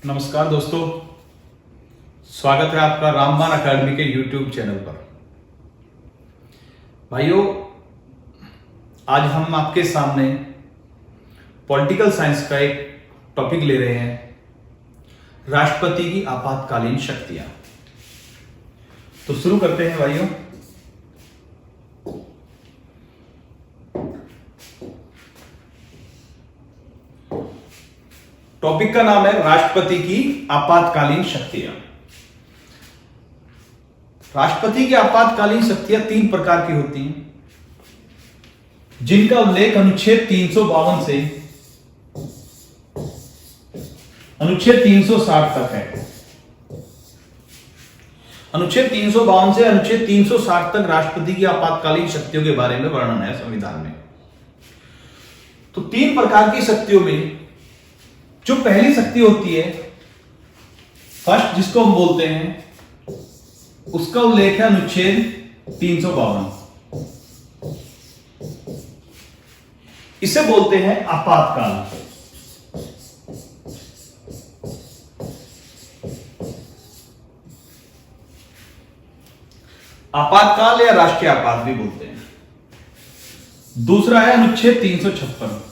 नमस्कार दोस्तों, स्वागत है आपका रामबाण अकेडमी के यूट्यूब चैनल पर। भाइयों, आज हम आपके सामने पॉलिटिकल साइंस का एक टॉपिक ले रहे हैं, राष्ट्रपति की आपातकालीन शक्तियां। तो शुरू करते हैं भाइयों। टॉपिक का नाम है राष्ट्रपति की आपातकालीन शक्तियां। राष्ट्रपति की आपातकालीन शक्तियां तीन प्रकार की होती हैं, जिनका उल्लेख अनुच्छेद 352 से अनुच्छेद 360 तक है। अनुच्छेद 352 से अनुच्छेद 360 तक राष्ट्रपति की आपातकालीन शक्तियों के बारे में वर्णन है संविधान में। तो तीन प्रकार की शक्तियों में जो पहली शक्ति होती है, फर्स्ट, जिसको हम बोलते हैं, उसका उल्लेख है अनुच्छेद 352। इसे बोलते हैं आपातकाल। आपातकाल या राष्ट्रीय आपात भी बोलते हैं। दूसरा है अनुच्छेद 356।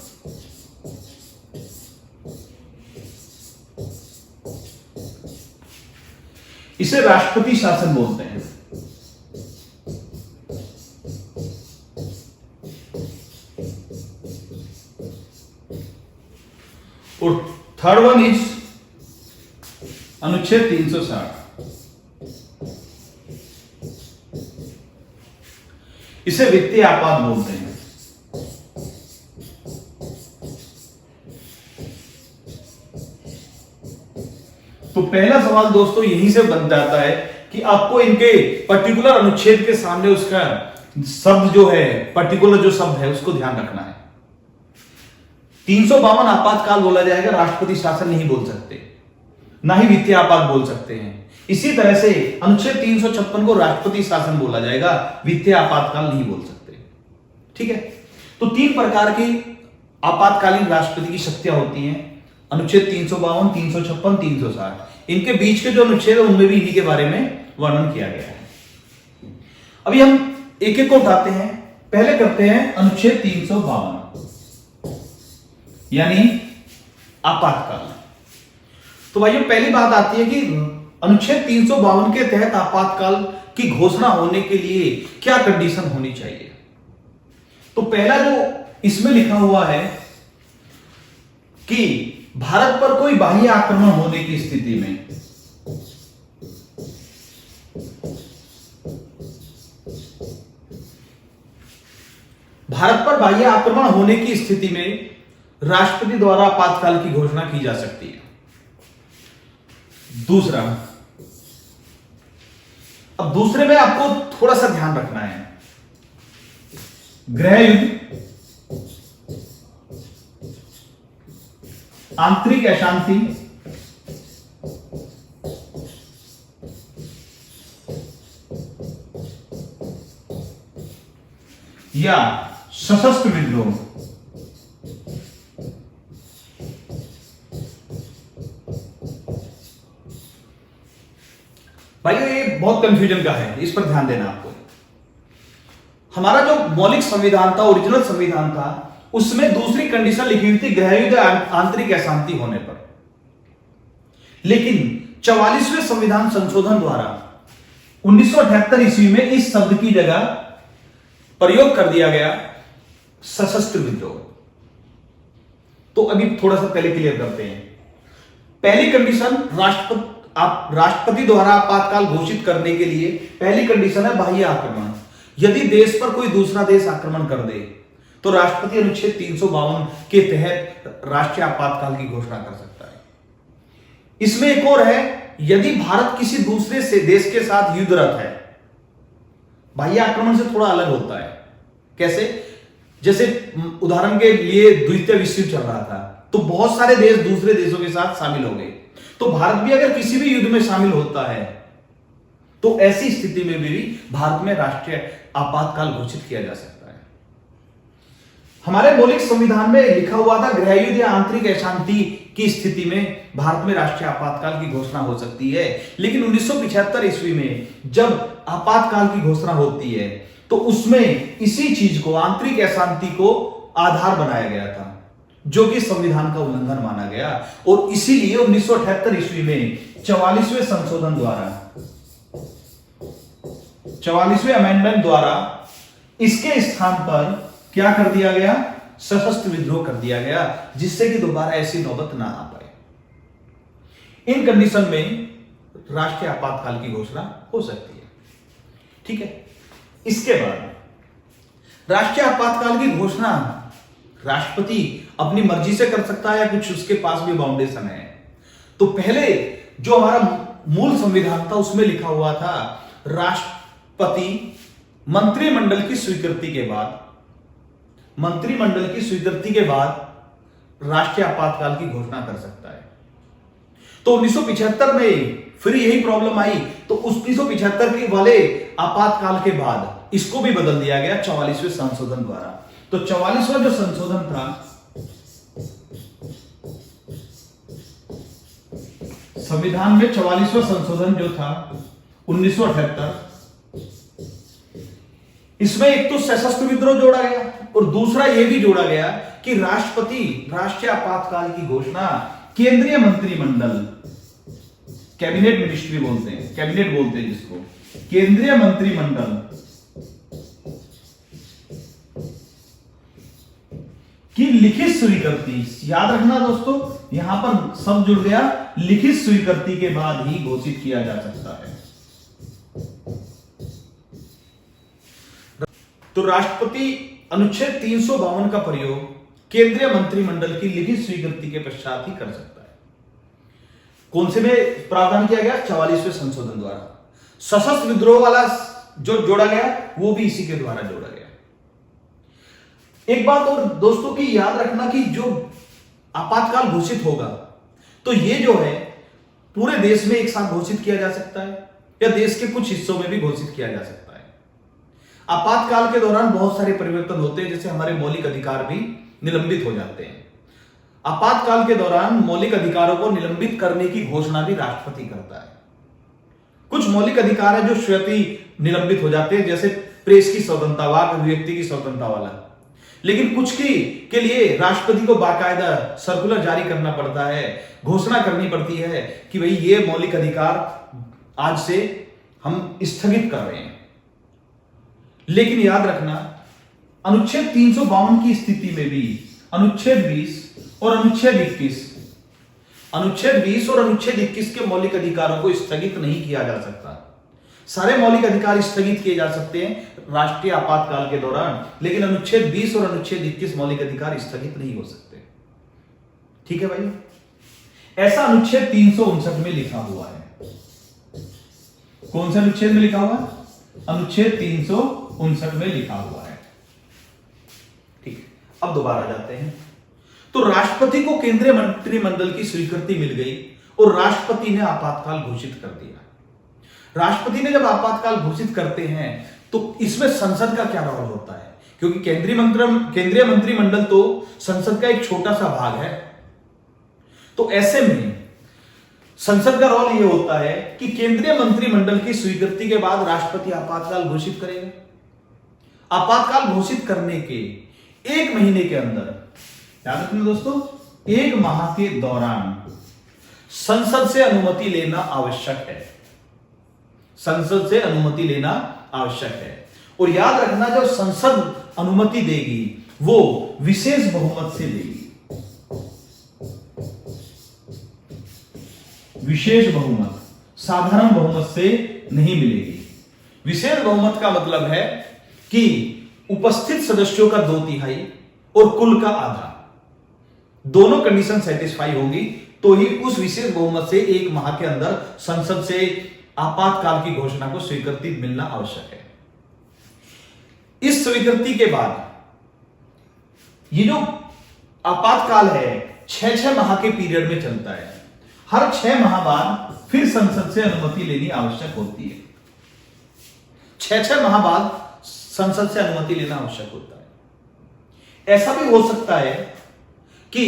इसे राष्ट्रपति शासन बोलते हैं। और थर्ड वन इज अनुच्छेद 360। इसे वित्तीय आपात बोलते हैं। तो पहला सवाल दोस्तों यहीं से बन जाता है कि आपको इनके पर्टिकुलर अनुच्छेद के सामने उसका शब्द जो है, पर्टिकुलर जो शब्द है, उसको ध्यान रखना है। 352 आपातकाल बोला जाएगा, राष्ट्रपति शासन नहीं बोल सकते, ना ही वित्तीय आपात बोल सकते हैं। इसी तरह से अनुच्छेद 356 को राष्ट्रपति शासन बोला जाएगा, वित्तीय आपातकाल नहीं बोल सकते। ठीक है, तो तीन प्रकार की आपातकालीन राष्ट्रपति की शक्तियां होती हैं, अनुच्छेद 352, 356, 360। इनके बीच के जो अनुच्छेद है उनमें भी इन्हीं के बारे में वर्णन किया गया है। अभी हम एक एक को उठाते हैं। पहले करते हैं अनुच्छेद 352 यानी आपातकाल। तो भाइयों, पहली बात आती है कि अनुच्छेद 352 के तहत आपातकाल की घोषणा होने के लिए क्या कंडीशन होनी चाहिए। तो पहला जो इसमें लिखा हुआ है कि भारत पर कोई बाह्य आक्रमण होने की स्थिति में राष्ट्रपति द्वारा आपातकाल की घोषणा की जा सकती है। दूसरा, अब दूसरे में आपको थोड़ा सा ध्यान रखना है, गृह युद्ध, आंतरिक अशांति, या सशस्त्र विद्रोह। भाइयों, ये बहुत कंफ्यूजन का है, इस पर ध्यान देना आपको। हमारा जो मौलिक संविधान था, ओरिजिनल संविधान था, उसमें दूसरी कंडीशन लिखी हुई थी, गृह युद्ध, आंतरिक अशांति होने पर। लेकिन 44वें संविधान संशोधन द्वारा 1978 ईस्वी में इस शब्द की जगह प्रयोग कर दिया गया सशस्त्र विद्रोह। तो अभी थोड़ा सा पहले क्लियर करते हैं। पहली कंडीशन, राष्ट्रपति द्वारा आपातकाल घोषित करने के लिए पहली कंडीशन है बाह्य आक्रमण। यदि देश पर कोई दूसरा देश आक्रमण कर दे तो राष्ट्रपति अनुच्छेद 352 के तहत राष्ट्रीय आपातकाल की घोषणा कर सकता है। इसमें एक और है, यदि भारत किसी दूसरे से देश के साथ युद्धरत है। बाह्य आक्रमण से थोड़ा अलग होता है। कैसे? जैसे उदाहरण के लिए द्वितीय विश्व युद्ध चल रहा था, तो बहुत सारे देश दूसरे देशों के साथ शामिल हो गए। तो भारत भी अगर किसी भी युद्ध में शामिल होता है तो ऐसी स्थिति में भी भारत में राष्ट्रीय आपातकाल घोषित किया जा सकता है। हमारे मौलिक संविधान में लिखा हुआ था गृहयुद्ध या आंतरिक अशांति की स्थिति में भारत में राष्ट्रीय आपातकाल की घोषणा हो सकती है। लेकिन 1975 ईस्वी में जब आपातकाल की घोषणा होती है तो उसमें इसी चीज को, आंतरिक अशांति को आधार बनाया गया था, जो कि संविधान का उल्लंघन माना गया। और इसीलिए 1978 ईस्वी में 44वें संशोधन द्वारा, 44वें अमेंडमेंट द्वारा इसके स्थान पर क्या कर दिया गया? सशस्त्र विद्रोह कर दिया गया, जिससे कि दोबारा ऐसी नौबत ना आ पाए। इन कंडीशन में राष्ट्रीय आपातकाल की घोषणा हो सकती है। ठीक है। इसके बाद राष्ट्रीय आपातकाल की घोषणा राष्ट्रपति अपनी मर्जी से कर सकता है या कुछ उसके पास भी बाउंडेशन है। तो पहले जो हमारा मूल संविधान था उसमें लिखा हुआ था राष्ट्रपति मंत्रिमंडल की स्वीकृति के बाद, मंत्रिमंडल की स्वीकृति के बाद राष्ट्रीय आपातकाल की घोषणा कर सकता है। तो 1975 में फिर यही प्रॉब्लम आई, तो 1975 के वाले आपातकाल के बाद इसको भी बदल दिया गया 44वें संशोधन द्वारा। तो 44वां जो संशोधन था, संविधान में 44वां संशोधन जो था 1978, इसमें एक तो सशस्त्र विद्रोह जोड़ा गया और दूसरा यह भी जोड़ा गया कि राष्ट्रपति राष्ट्रीय आपातकाल की घोषणा केंद्रीय मंत्रिमंडल, कैबिनेट मिनिस्ट्री बोलते हैं, कैबिनेट बोलते हैं जिसको, केंद्रीय मंत्रिमंडल की लिखित स्वीकृति, याद रखना दोस्तों, यहां पर सब जुड़ गया, लिखित स्वीकृति के बाद ही घोषित किया जा सकता है। तो राष्ट्रपति अनुच्छेद 352 का प्रयोग केंद्रीय मंत्रिमंडल की लिखित स्वीकृति के पश्चात ही कर सकता है। कौन से में प्रावधान किया गया? 44वें संशोधन द्वारा। सशस्त्र विद्रोह वाला जो जोड़ा गया वो भी इसी के द्वारा जोड़ा गया। एक बात और दोस्तों की याद रखना कि जो आपातकाल घोषित होगा तो ये जो है पूरे देश में एक साथ घोषित किया जा सकता है या देश के कुछ हिस्सों में भी घोषित किया जा सकता है। आपातकाल के दौरान बहुत सारे परिवर्तन होते हैं, जैसे हमारे मौलिक अधिकार भी निलंबित हो जाते हैं। आपातकाल के दौरान मौलिक अधिकारों को निलंबित करने की घोषणा भी राष्ट्रपति करता है। कुछ मौलिक अधिकार है जो स्वतः ही निलंबित हो जाते हैं, जैसे प्रेस की स्वतंत्रता, वाक अभिव्यक्ति की स्वतंत्रता वाला। लेकिन कुछ के लिए राष्ट्रपति को बाकायदा सर्कुलर जारी करना पड़ता है, घोषणा करनी पड़ती है कि भाई ये मौलिक अधिकार आज से हम स्थगित कर रहे हैं। लेकिन याद रखना, अनुच्छेद 352 की स्थिति में भी अनुच्छेद 20 और अनुच्छेद 21 के मौलिक अधिकारों को स्थगित नहीं किया जा सकता। सारे मौलिक अधिकार स्थगित किए जा सकते हैं राष्ट्रीय आपातकाल के दौरान, लेकिन अनुच्छेद 20 और अनुच्छेद 21 मौलिक अधिकार स्थगित नहीं हो सकते। ठीक है भाई, ऐसा अनुच्छेद 359 में लिखा हुआ है। कौन सा अनुच्छेद में लिखा हुआ है? अनुच्छेद 359 में लिखा हुआ है। ठीक है, अब दोबारा जाते हैं। तो राष्ट्रपति को केंद्रीय मंत्रिमंडल की स्वीकृति मिल गई और राष्ट्रपति ने आपातकाल घोषित कर दिया। राष्ट्रपति ने जब आपातकाल घोषित करते हैं तो इसमें संसद का क्या रोल होता है? क्योंकि केंद्रीय मंत्रिमंडल तो संसद का एक छोटा सा भाग है। तो ऐसे में संसद का रोल यह होता है कि केंद्रीय मंत्रिमंडल की स्वीकृति के बाद राष्ट्रपति आपातकाल घोषित करेगा। आपातकाल घोषित करने के 1 महीने के अंदर, याद रखना दोस्तों, 1 माह के दौरान संसद से अनुमति लेना आवश्यक है। संसद से अनुमति लेना आवश्यक है। और याद रखना, जब संसद अनुमति देगी वो विशेष बहुमत से देगी। विशेष बहुमत, साधारण बहुमत से नहीं मिलेगी। विशेष बहुमत का मतलब है कि उपस्थित सदस्यों का 2/3 और कुल का आधा, दोनों कंडीशन सेटिस्फाई होगी तो ही उस विशेष बहुमत से 1 माह के अंदर संसद से आपातकाल की घोषणा को स्वीकृति मिलना आवश्यक है। इस स्वीकृति के बाद ये जो आपातकाल है 6 माह के पीरियड में चलता है। हर 6 माह बाद फिर संसद से अनुमति लेनी आवश्यक होती है। 6 माह बाद संसद से अनुमति लेना आवश्यक होता है। ऐसा भी हो सकता है कि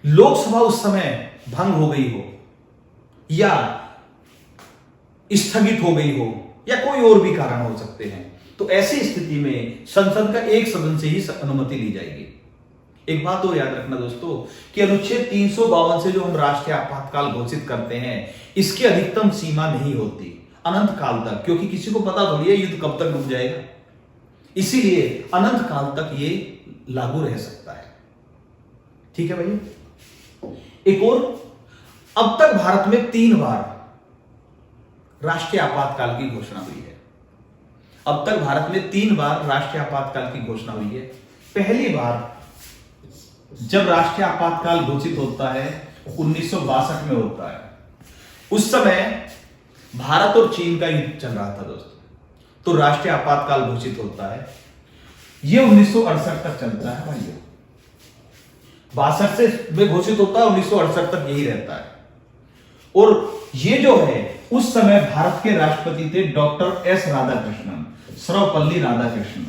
लोकसभा उस समय भंग हो गई हो या स्थगित हो गई हो या कोई और भी कारण हो सकते हैं, तो ऐसी स्थिति में संसद का एक सदन से ही अनुमति ली जाएगी। एक बात और याद रखना दोस्तों कि अनुच्छेद 352 से जो हम राष्ट्रीय आपातकाल घोषित करते हैं, इसकी अधिकतम सीमा नहीं होती अनंत काल तक, क्योंकि किसी को पता थोड़ी है युद्ध कब तक रुक जाएगा, इसीलिए अनंत काल तक ये लागू रह सकता है। ठीक है भाई। एक और, अब तक भारत में 3 बार राष्ट्रीय आपातकाल की घोषणा हुई है। अब तक भारत में 3 बार राष्ट्रीय आपातकाल की घोषणा हुई है। पहली बार जब राष्ट्रीय आपातकाल घोषित होता है 1962 में होता है। उस समय भारत और चीन का युद्ध चल रहा था दोस्तों, तो राष्ट्रीय आपातकाल घोषित होता है। यह 1968 तक चलता है भाइयों। 62 से में घोषित होता है, 1968 तक यही रहता है। और ये जो है उस समय भारत के राष्ट्रपति थे डॉक्टर एस राधाकृष्णन, सर्वपल्ली राधाकृष्णन।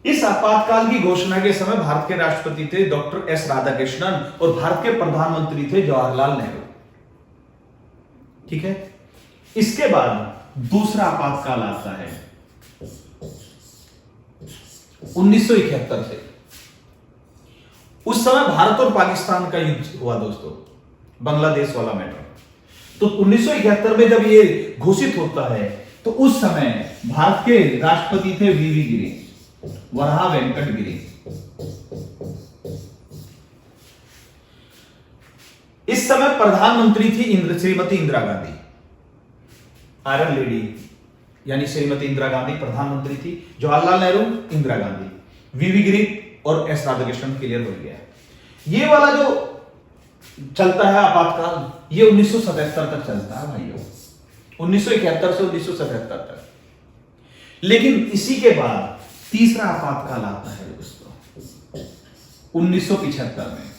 इस आपातकाल की घोषणा के समय भारत के राष्ट्रपति थे डॉक्टर एस राधाकृष्णन और भारत के प्रधानमंत्री थे जवाहरलाल नेहरू। ठीक है। इसके बाद दूसरा आपातकाल आता है 1971 से। उस समय भारत और पाकिस्तान का युद्ध हुआ दोस्तों, बांग्लादेश वाला मैटर। तो 1971 में जब ये घोषित होता है तो उस समय भारत के राष्ट्रपति थे वीवी गिरी, वराहा वेंकट गिरी। इस समय प्रधानमंत्री थी श्रीमती इंदिरा गांधी, आयरन लेडी, यानी श्रीमती इंदिरा गांधी प्रधानमंत्री थी, जवाहरलाल नेहरू, इंदिरा गांधी, वीवी गिरी और एस राधाकृष्णन। क्लियर हो गया। ये वाला जो चलता है आपातकाल, ये 1977 तक चलता है भाइयों, 1971 से 1977 तक। लेकिन इसी के बाद तीसरा आपातकाल आता है दोस्तों 1975 में।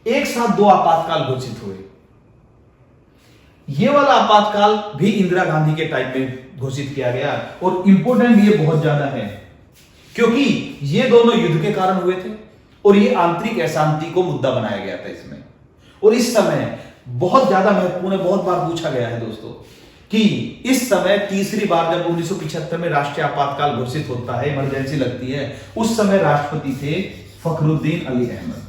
एक साथ 2 आपातकाल घोषित हुए। यह वाला आपातकाल भी इंदिरा गांधी के टाइम में घोषित किया गया और इंपोर्टेंट ये बहुत ज्यादा है क्योंकि ये दोनों युद्ध के कारण हुए थे और ये आंतरिक अशांति को मुद्दा बनाया गया था इसमें। और इस समय बहुत ज्यादा महत्वपूर्ण है, बहुत बार पूछा गया है दोस्तों कि इस समय तीसरी बार जब 1975 में राष्ट्रीय आपातकाल घोषित होता है, इमरजेंसी लगती है, उस समय राष्ट्रपति थे फखरुद्दीन अली अहमद।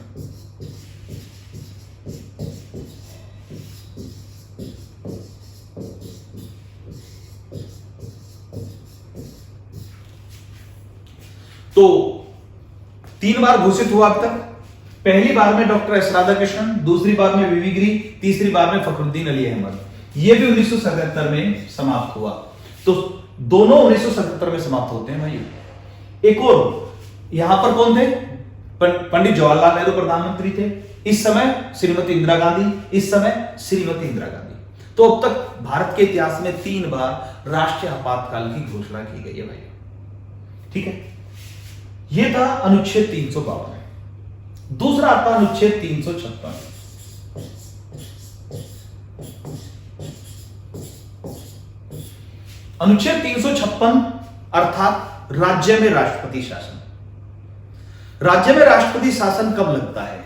तो 3 बार घोषित हुआ अब तक। पहली बार में डॉक्टर एस राधाकृष्णन, दूसरी बार में वीवी गिरी, तीसरी बार में फखरुद्दीन अली अहमद। यह भी 1977 में समाप्त हुआ। तो दोनों 1977 में समाप्त होते हैं भाई। एक और यहां पर कौन थे? पंडित जवाहरलाल नेहरू प्रधानमंत्री थे, इस समय श्रीमती इंदिरा गांधी, इस समय श्रीमती इंदिरा गांधी। तो अब तक भारत के इतिहास में 3 बार राष्ट्रीय आपातकाल की घोषणा की गई है भाई। ठीक है। यह था अनुच्छेद 352। दूसरा आता अनुच्छेद 356। अनुच्छेद 356 अर्थात राज्य में राष्ट्रपति शासन। राज्य में राष्ट्रपति शासन कब लगता है?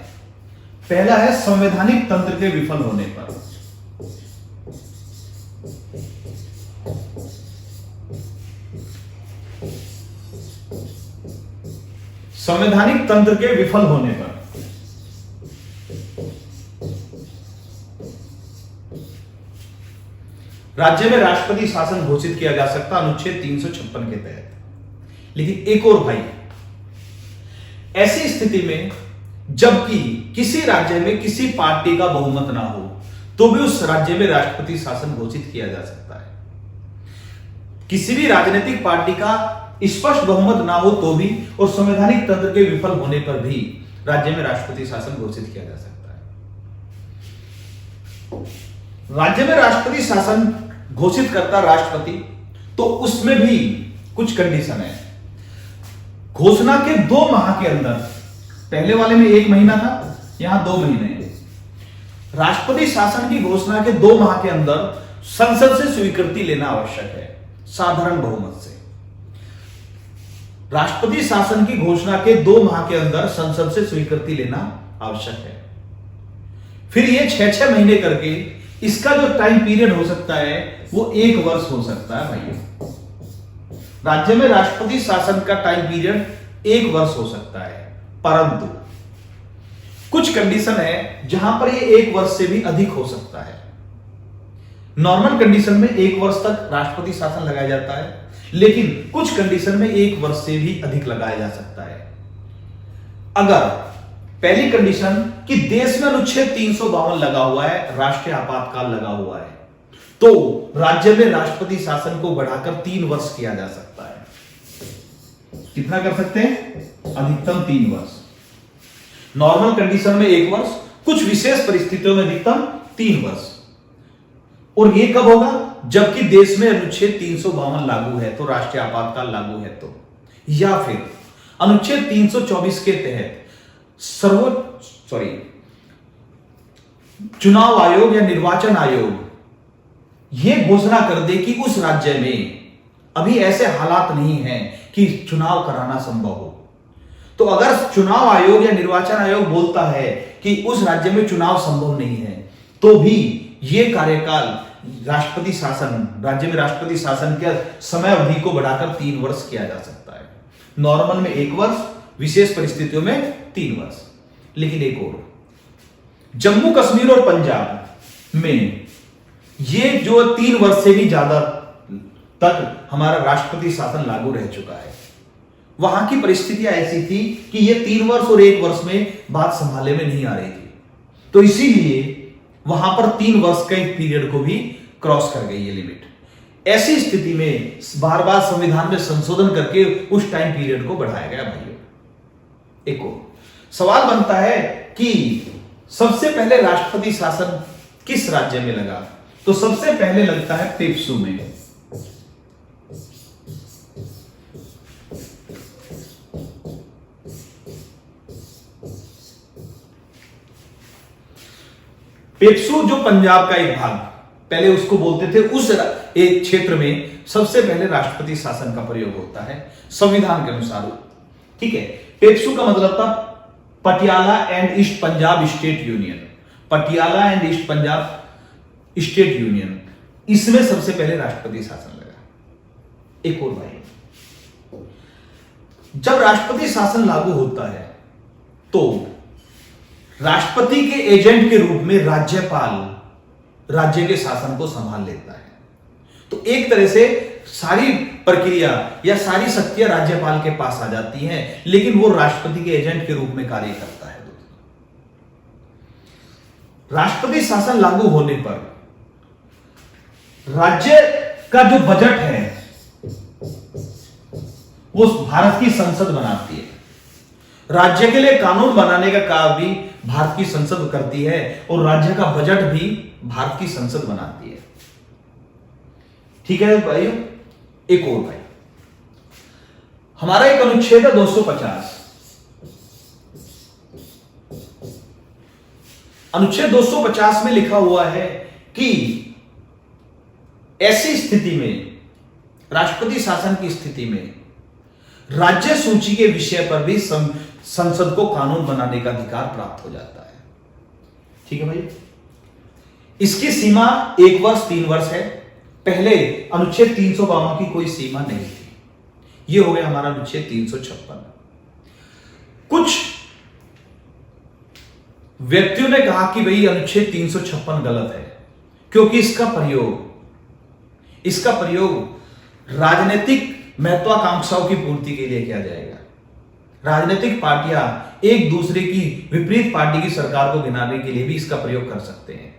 पहला है संवैधानिक तंत्र के विफल होने पर। संवैधानिक तंत्र के विफल होने पर। राज्य में राष्ट्रपति शासन घोषित किया जा सकता अनुच्छेद 356 के तहत। लेकिन एक और भाई, ऐसी स्थिति में जबकि किसी राज्य में किसी पार्टी का बहुमत ना हो तो भी उस राज्य में राष्ट्रपति शासन घोषित किया जा सकता है। किसी भी राजनीतिक पार्टी का स्पष्ट बहुमत ना हो तो भी और संवैधानिक तंत्र के विफल होने पर भी राज्य में राष्ट्रपति शासन घोषित किया जा सकता है। राज्य में राष्ट्रपति शासन घोषित करता राष्ट्रपति, तो उसमें भी कुछ कंडीशन है। घोषणा के 2 माह के अंदर, पहले वाले में 1 महीना था, यहां 2 महीने। राष्ट्रपति शासन की घोषणा के 2 माह के अंदर संसद से स्वीकृति लेना आवश्यक है साधारण बहुमत से। राष्ट्रपति शासन की घोषणा के 2 माह के अंदर संसद से स्वीकृति लेना आवश्यक है। फिर ये 6-6 महीने करके इसका जो टाइम पीरियड हो सकता है वो 1 वर्ष हो सकता है भाइयों। राज्य में राष्ट्रपति शासन का टाइम पीरियड 1 वर्ष हो सकता है, परंतु कुछ कंडीशन है जहां पर ये 1 वर्ष से भी अधिक हो सकता है। नॉर्मल कंडीशन में 1 वर्ष तक राष्ट्रपति शासन लगाया जाता है, लेकिन कुछ कंडीशन में 1 वर्ष से भी अधिक लगाया जा सकता है। अगर पहली कंडीशन कि देश में अनुच्छेद 352 लगा हुआ है, राष्ट्रीय आपातकाल लगा हुआ है, तो राज्य में राष्ट्रपति शासन को बढ़ाकर 3 वर्ष किया जा सकता है। कितना कर सकते हैं? अधिकतम 3 वर्ष। नॉर्मल कंडीशन में 1 वर्ष, कुछ विशेष परिस्थितियों में अधिकतम 3 वर्ष। और यह कब होगा? जबकि देश में अनुच्छेद 352 लागू है, तो राष्ट्रीय आपातकाल लागू है तो, या फिर अनुच्छेद 324 के तहत चुनाव आयोग या निर्वाचन आयोग यह घोषणा कर दे कि उस राज्य में अभी ऐसे हालात नहीं हैं कि चुनाव कराना संभव हो। तो अगर चुनाव आयोग या निर्वाचन आयोग बोलता है कि उस राज्य में चुनाव संभव नहीं है, तो भी यह कार्यकाल राष्ट्रपति शासन, राज्य में राष्ट्रपति शासन के समय अवधि को बढ़ाकर 3 वर्ष किया जा सकता है। नॉर्मल में 1 वर्ष, विशेष परिस्थितियों में 3 वर्ष। लेकिन एक और, जम्मू कश्मीर और पंजाब में ये जो 3 वर्ष से भी ज्यादा तक हमारा राष्ट्रपति शासन लागू रह चुका है, वहां की परिस्थितियां ऐसी थी कि ये 3 वर्ष और 1 वर्ष में बात संभाले में नहीं आ रही थी, तो इसीलिए वहां पर 3 वर्ष का एक पीरियड को भी क्रॉस कर गई ये लिमिट। ऐसी स्थिति में बार बार संविधान में संशोधन करके उस टाइम पीरियड को बढ़ाया गया भाइयों। एक और सवाल बनता है कि सबसे पहले राष्ट्रपति शासन किस राज्य में लगा? तो सबसे पहले लगता है पेप्सू में। पेप्सू जो पंजाब का एक भाग, पहले उसको बोलते थे, उस एक क्षेत्र में सबसे पहले राष्ट्रपति शासन का प्रयोग होता है संविधान के अनुसार। ठीक है, पेप्सू का मतलब था Patiala and east Punjab state union. Patiala and east Punjab state union, इसमें सबसे पहले राष्ट्रपति शासन लगा। एक और भाई, जब राष्ट्रपति शासन लागू होता है तो राष्ट्रपति के एजेंट के रूप में राज्यपाल राज्य के शासन को संभाल लेता है। तो एक तरह से सारी प्रक्रिया या सारी शक्तियां राज्यपाल के पास आ जाती हैं, लेकिन वो राष्ट्रपति के एजेंट के रूप में कार्य करता है। राष्ट्रपति शासन लागू होने पर राज्य का जो बजट है वो भारत की संसद बनाती है। राज्य के लिए कानून बनाने का काम भी भारत की संसद करती है और राज्य का बजट भी भारत की संसद बनाती है। ठीक है भाइयों, एक और भाई, हमारा एक अनुच्छेद है 250। अनुच्छेद 250 में लिखा हुआ है कि ऐसी स्थिति में, राष्ट्रपति शासन की स्थिति में, राज्य सूची के विषय पर भी संसद को कानून बनाने का अधिकार प्राप्त हो जाता है। ठीक है भाई, इसकी सीमा 1 वर्ष 3 वर्ष है। पहले अनुच्छेद 352 की कोई सीमा नहीं थी। यह हो गया हमारा अनुच्छेद 356। कुछ व्यक्तियों ने कहा कि भाई अनुच्छेद 356 गलत है, क्योंकि इसका प्रयोग राजनीतिक महत्वाकांक्षाओं की पूर्ति के लिए किया जाएगा। राजनीतिक पार्टियां एक दूसरे की विपरीत पार्टी की सरकार को गिनाने के लिए भी इसका प्रयोग कर सकते हैं,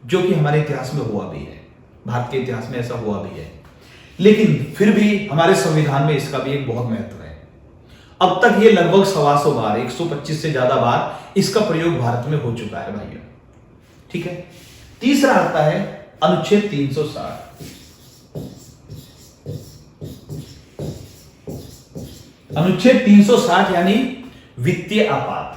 जो कि हमारे इतिहास में हुआ भी है, भारत के इतिहास में ऐसा हुआ भी है। लेकिन फिर भी हमारे संविधान में इसका भी एक बहुत महत्व है। अब तक ये लगभग 125 बार, 125 से ज्यादा बार इसका प्रयोग भारत में हो चुका है भाइयों। ठीक है, तीसरा आता है अनुच्छेद 360। अनुच्छेद 360 यानी वित्तीय आपात।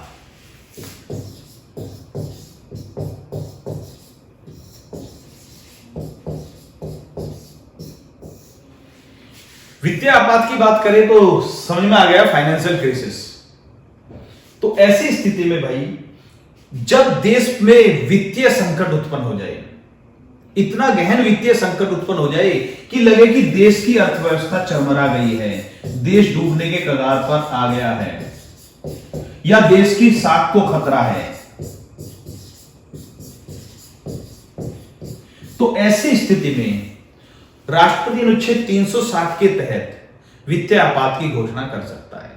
वित्तीय आपात की बात करें तो समझ में आ गया फाइनेंशियल क्राइसिस। तो ऐसी स्थिति में भाई जब देश में वित्तीय संकट उत्पन्न हो जाए, इतना गहन वित्तीय संकट उत्पन्न हो जाए कि लगे कि देश की अर्थव्यवस्था चरमरा गई है, देश डूबने के कगार पर आ गया है या देश की साख को खतरा है, तो ऐसी स्थिति में राष्ट्रपति अनुच्छेद 360 के तहत वित्तीय आपात की घोषणा कर सकता है।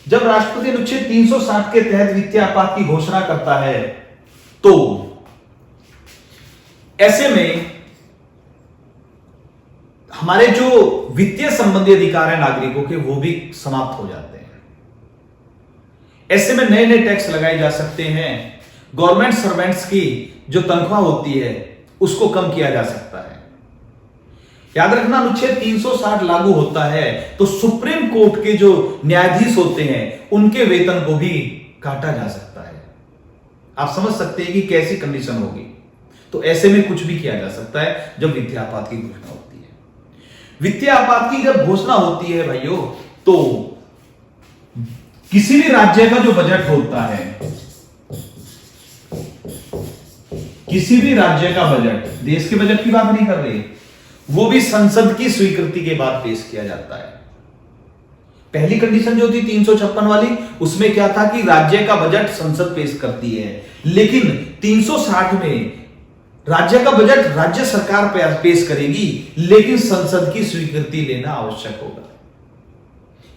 जब राष्ट्रपति अनुच्छेद 360 के तहत वित्तीय आपात की घोषणा करता है तो ऐसे में हमारे जो वित्तीय संबंधी अधिकार है नागरिकों के वो भी समाप्त हो जाते हैं। ऐसे में नए नए टैक्स लगाए जा सकते हैं, गवर्नमेंट सर्वेंट्स की जो तनख्वाह होती है उसको कम किया जा सकता है। याद रखना, अनुच्छेद 360 लागू होता है तो सुप्रीम कोर्ट के जो न्यायाधीश होते हैं उनके वेतन को भी काटा जा सकता है। आप समझ सकते हैं कि कैसी कंडीशन होगी। तो ऐसे में कुछ भी किया जा सकता है जब वित्तीय आपात की घोषणा होती है। वित्तीय आपात की जब घोषणा होती है भाइयों, तो किसी भी राज्य का जो बजट होता है, किसी भी राज्य का बजट, देश के बजट की बात नहीं कर रहे, वो भी संसद की स्वीकृति के बाद पेश किया जाता है। पहली कंडीशन जो थी 356 वाली, उसमें क्या था कि राज्य का बजट संसद पेश करती है, लेकिन 360 में राज्य का बजट राज्य सरकार पेश करेगी, लेकिन संसद की स्वीकृति लेना आवश्यक होगा।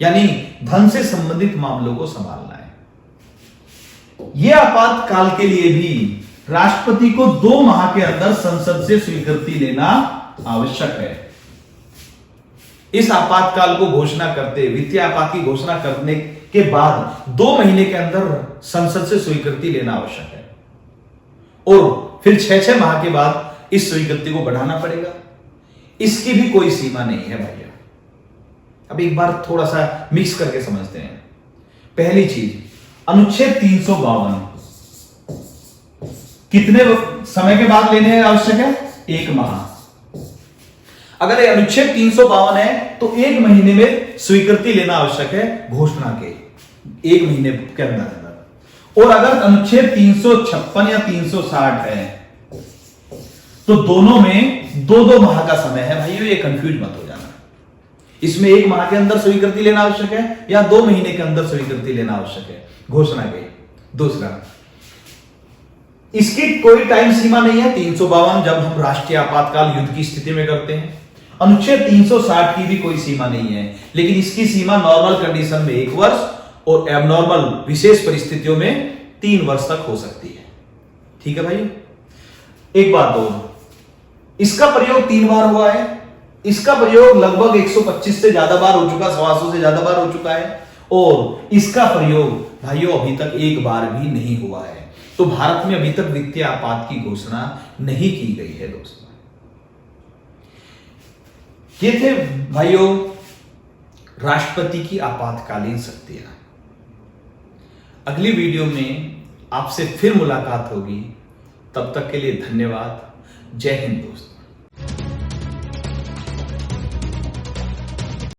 यानी धन से संबंधित मामलों को संभालना है। यह आपातकाल के लिए भी राष्ट्रपति को 2 माह के अंदर संसद से स्वीकृति लेना आवश्यक है। इस आपातकाल को घोषणा करते, वित्तीय आपात की घोषणा करने के बाद 2 महीने के अंदर संसद से स्वीकृति लेना आवश्यक है और फिर 6-6 माह के बाद इस स्वीकृति को बढ़ाना पड़ेगा। इसकी भी कोई सीमा नहीं है भैया। अब एक बार थोड़ा सा मिक्स करके समझते हैं। पहली चीज, अनुच्छेद 352 कितने समय के बाद लेने आवश्यक है? 1 माह। अगर अनुच्छेद 352 है तो 1 महीने में स्वीकृति लेना आवश्यक है घोषणा के, 1 महीने के अंदर। और अगर अनुच्छेद 356 या 360 है तो दोनों में 2-2 माह का समय है भाइयों। ये कंफ्यूज मत हो जाना। इसमें 1 माह के अंदर स्वीकृति लेना आवश्यक है या 2 महीने के अंदर स्वीकृति लेना आवश्यक है घोषणा के। दूसरा, इसकी कोई टाइम सीमा नहीं है। 352 जब हम राष्ट्रीय आपातकाल युद्ध की स्थिति में करते हैं। अनुच्छेद 360 की भी कोई सीमा नहीं है, लेकिन इसकी सीमा नॉर्मल कंडीशन में 1 वर्ष और एबनॉर्मल विशेष परिस्थितियों में 3 वर्ष तक हो सकती है। ठीक है भाई। एक बात और, इसका प्रयोग 3 बार हुआ है। इसका प्रयोग लगभग 125 से ज्यादा बार हो चुका, 125 से ज्यादा बार हो चुका है। और इसका प्रयोग भाइयों अभी तक 1 बार भी नहीं हुआ है। तो भारत में अभी तक वित्तीय आपात की घोषणा नहीं की गई है दोस्तों। ये थे भाइयों राष्ट्रपति की आपातकालीन शक्तियां। अगली वीडियो में आपसे फिर मुलाकात होगी। तब तक के लिए धन्यवाद। जय हिंद दोस्तों।